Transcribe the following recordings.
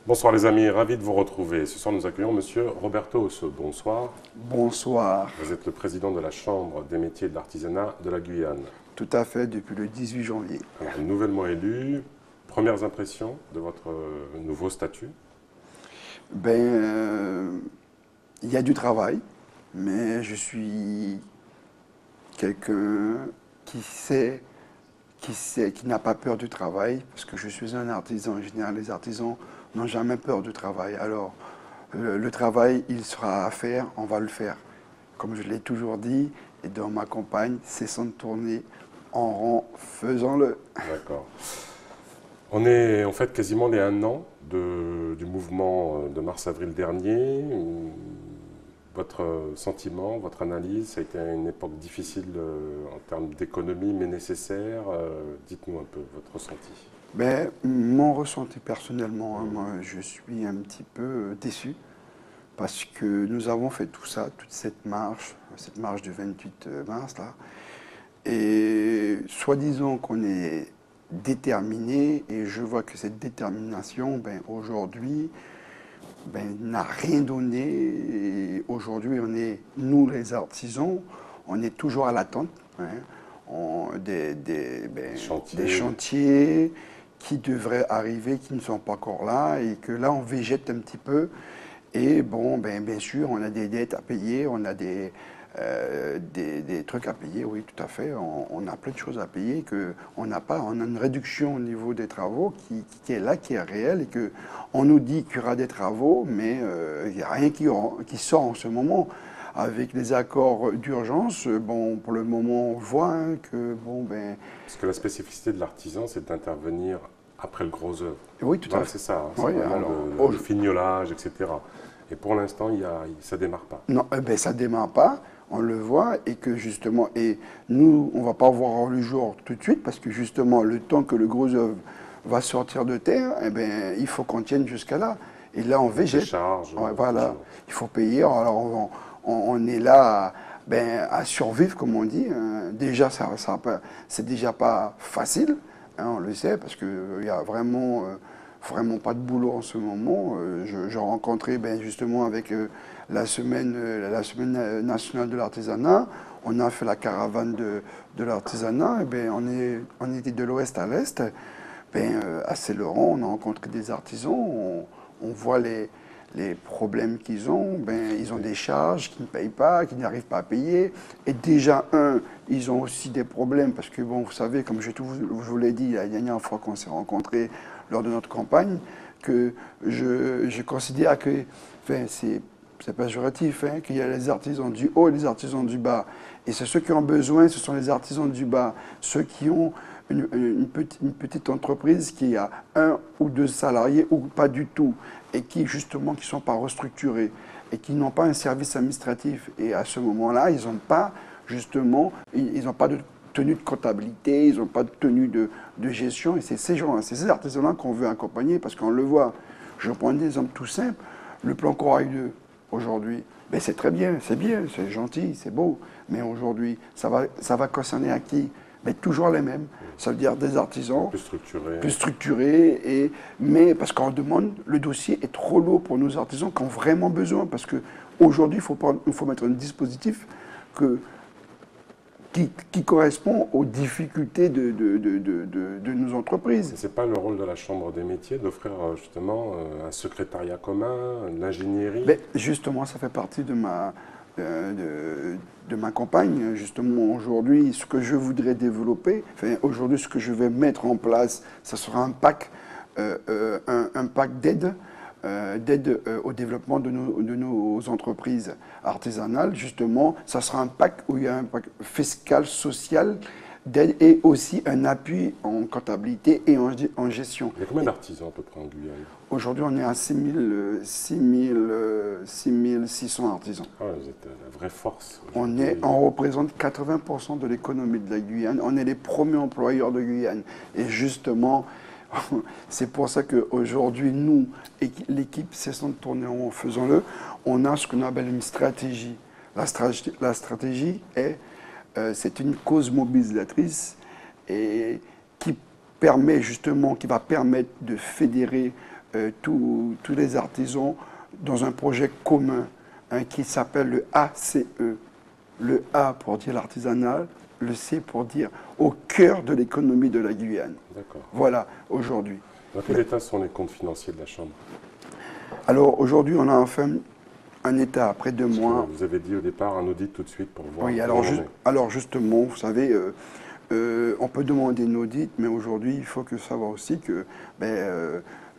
Bonsoir les amis, ravi de vous retrouver. Ce soir nous accueillons Monsieur Roberto Osso. Bonsoir. Bonsoir. Vous êtes le président de la Chambre des métiers et de l'artisanat de la Guyane. Tout à fait, depuis le 18 janvier. Alors, nouvellement élu, premières impressions de votre nouveau statut? Il y a du travail, mais je suis quelqu'un qui n'a pas peur du travail, parce que je suis un artisan. En général, les artisans n'ont jamais peur du travail. Alors, le travail, il sera à faire, on va le faire. Comme je l'ai toujours dit, et dans ma campagne, cessons de tourner en rond, faisons-le. D'accord. On est en fait quasiment les 1 an du mouvement de mars-avril dernier. Votre sentiment, votre analyse, ça a été une époque difficile en termes d'économie, mais nécessaire. Dites-nous un peu votre ressenti. Mon ressenti personnellement, moi, je suis un petit peu déçu parce que nous avons fait tout ça, toute cette marche du 28 mars, là, et soi-disant qu'on est déterminé, et je vois que cette détermination, aujourd'hui, n'a rien donné. Et aujourd'hui, nous les artisans, on est toujours à l'attente, hein, des chantiers qui devraient arriver, qui ne sont pas encore là, et que là, on végète un petit peu. Et bien sûr, on a des dettes à payer, on a des trucs à payer, oui, tout à fait. On a plein de choses à payer qu'on n'a pas. On a une réduction au niveau des travaux qui est là, qui est réelle, et qu'on nous dit qu'il y aura des travaux, mais il n'y a rien qui sort en ce moment. Avec les accords d'urgence, pour le moment, on voit Parce que la spécificité de l'artisan, c'est d'intervenir après le gros œuvre. Oui, tout à fait. C'est ça, hein, Oui, c'est vraiment alors, le fignolage, etc. Et pour l'instant, ça ne démarre pas. non, ça ne démarre pas, on le voit, et que justement, et nous, on ne va pas voir le jour tout de suite, parce que justement, le temps que le gros œuvre va sortir de terre, il faut qu'on tienne jusqu'à là. Et là, on végète. Charges, Ouais, voilà, il faut payer. Alors, on est là à survivre, comme on dit. Déjà, c'est déjà pas facile, hein, on le sait, parce qu'il y a vraiment pas de boulot en ce moment. Je rencontrais justement avec la semaine nationale de l'artisanat. On a fait la caravane de l'artisanat. On était de l'ouest à l'est. À Saint-Laurent, on a rencontré des artisans. On voit les problèmes qu'ils ont. Ils ont des charges qu'ils ne payent pas, qu'ils n'arrivent pas à payer. Et déjà, ils ont aussi des problèmes parce que, vous savez, comme je vous l'ai dit la dernière fois qu'on s'est rencontrés lors de notre campagne, que je considère que, c'est péjoratif, hein, qu'il y a les artisans du haut et les artisans du bas. Et c'est ceux qui ont besoin, ce sont les artisans du bas, ceux qui ont une petite entreprise qui a 1 ou 2 salariés ou pas du tout, et qui justement qui ne sont pas restructurés et qui n'ont pas un service administratif. Et à ce moment-là, ils n'ont pas justement, ils n'ont pas de tenue de comptabilité, ils n'ont pas de tenue de gestion. Et c'est ces gens-là, c'est ces artisans-là qu'on veut accompagner parce qu'on le voit. Je prends un exemple tout simple, le plan Corail 2 aujourd'hui. C'est très bien, c'est gentil, c'est beau. Mais aujourd'hui, ça va concerner à qui? Toujours les mêmes. Ça veut dire des artisans plus structurés, mais parce qu'on demande, le dossier est trop lourd pour nos artisans qui ont vraiment besoin. Parce qu'aujourd'hui, il faut mettre un dispositif qui correspond aux difficultés de nos entreprises. Ce n'est pas le rôle de la Chambre des métiers d'offrir justement un secrétariat commun, l'ingénierie? Justement, ça fait partie de ma campagne. Justement, aujourd'hui, ce que je voudrais développer, aujourd'hui, ce que je vais mettre en place, ce sera un pack d'aide au développement de nos entreprises artisanales. Justement, ça sera un pack où il y a un pack fiscal, social, d'aide et aussi un appui en comptabilité et en gestion. Il y a combien d'artisans à peu près en Guyane? Aujourd'hui, on est à 6600 artisans. Ah, vous êtes la vraie force. On représente 80% de l'économie de la Guyane. On est les premiers employeurs de Guyane. Et justement, c'est pour ça qu'aujourd'hui, nous, l'équipe cessons de tourner en faisant-le, on a ce qu'on appelle une stratégie. La stratégie c'est une cause mobilisatrice et qui va permettre de fédérer tous les artisans dans un projet commun qui s'appelle le ACE. Le A pour dire l'artisanal, le C pour dire au cœur de l'économie de la Guyane. D'accord. Voilà, aujourd'hui. Dans quel état sont les comptes financiers de la Chambre? Alors aujourd'hui, on a enfin un état après 2 mois. Vous avez dit au départ un audit tout de suite pour voir. Oui, alors justement, vous savez, on peut demander une audit, mais aujourd'hui, il faut savoir aussi que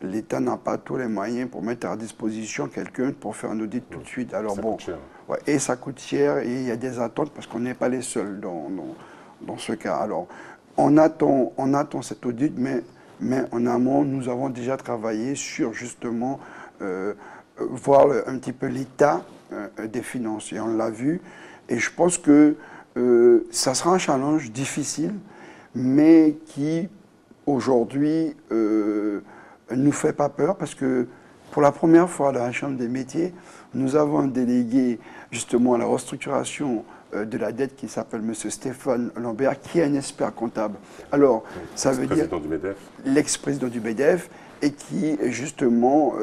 l'État n'a pas tous les moyens pour mettre à disposition quelqu'un pour faire un audit tout de suite. Alors ça bon, coûte cher. Ouais, et ça coûte cher et il y a des attentes parce qu'on n'est pas les seuls dans ce cas. Alors, on attend cet audit, mais en amont, nous avons déjà travaillé sur justement voir un petit peu l'état des finances. Et on l'a vu. Et je pense que ça sera un challenge difficile, mais qui, aujourd'hui, nous fait pas peur parce que pour la première fois dans la Chambre des métiers, nous avons un délégué justement à la restructuration de la dette qui s'appelle M. Stéphane Lambert, qui est un expert comptable. Alors, ça veut dire l'ex-président du MEDEF et qui justement,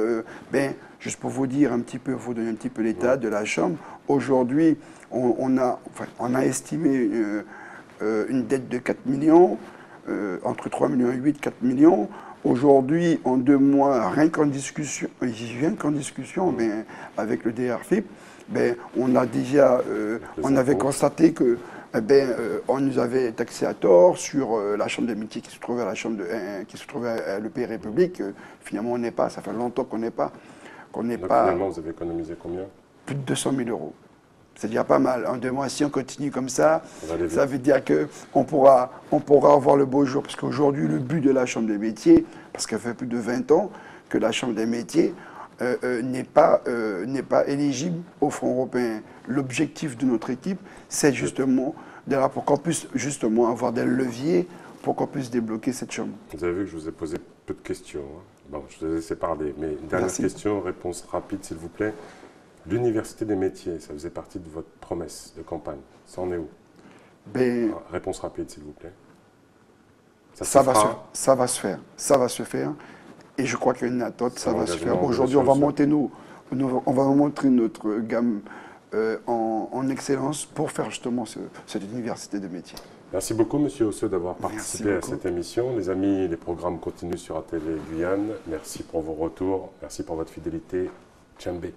juste pour vous dire un petit peu, vous donner un petit peu l'état de la Chambre, aujourd'hui, on a estimé une dette de 4 millions, entre 3,8 millions et 4 millions. Aujourd'hui, en 2 mois, rien qu'en discussion, avec le DRFIP, on a déjà, on avait constaté que on nous avait taxé à tort sur la Chambre des métiers qui se trouvait à à l'EP République. Finalement, on n'est pas. Ça fait longtemps qu'on n'est pas. Finalement, vous avez économisé combien? Plus de 200 000 euros. C'est déjà pas mal. En 2 mois, si on continue comme ça, ça veut dire qu'on pourra avoir le beau jour. Parce qu'aujourd'hui, le but de la Chambre des métiers, parce qu'elle fait plus de 20 ans que la Chambre des métiers n'est pas éligible au Fonds européen. L'objectif de notre équipe, c'est justement pour qu'on puisse justement avoir des leviers pour qu'on puisse débloquer cette Chambre. Vous avez vu que je vous ai posé peu de questions. Bon, je vous ai laissé parler. Mais une dernière question, réponse rapide, s'il vous plaît. L'Université des métiers, ça faisait partie de votre promesse de campagne. Ça en est où? Réponse rapide, s'il vous plaît. Ça va se faire. Ça va se faire. Et je crois qu'il y a une attente, ça va se faire. Aujourd'hui, on va montrer notre gamme en excellence pour faire justement cette université de métiers. Merci beaucoup, Monsieur Osseux, d'avoir participé à cette émission. Les amis, les programmes continuent sur ATV Guyane. Merci pour vos retours. Merci pour votre fidélité. Tchambé.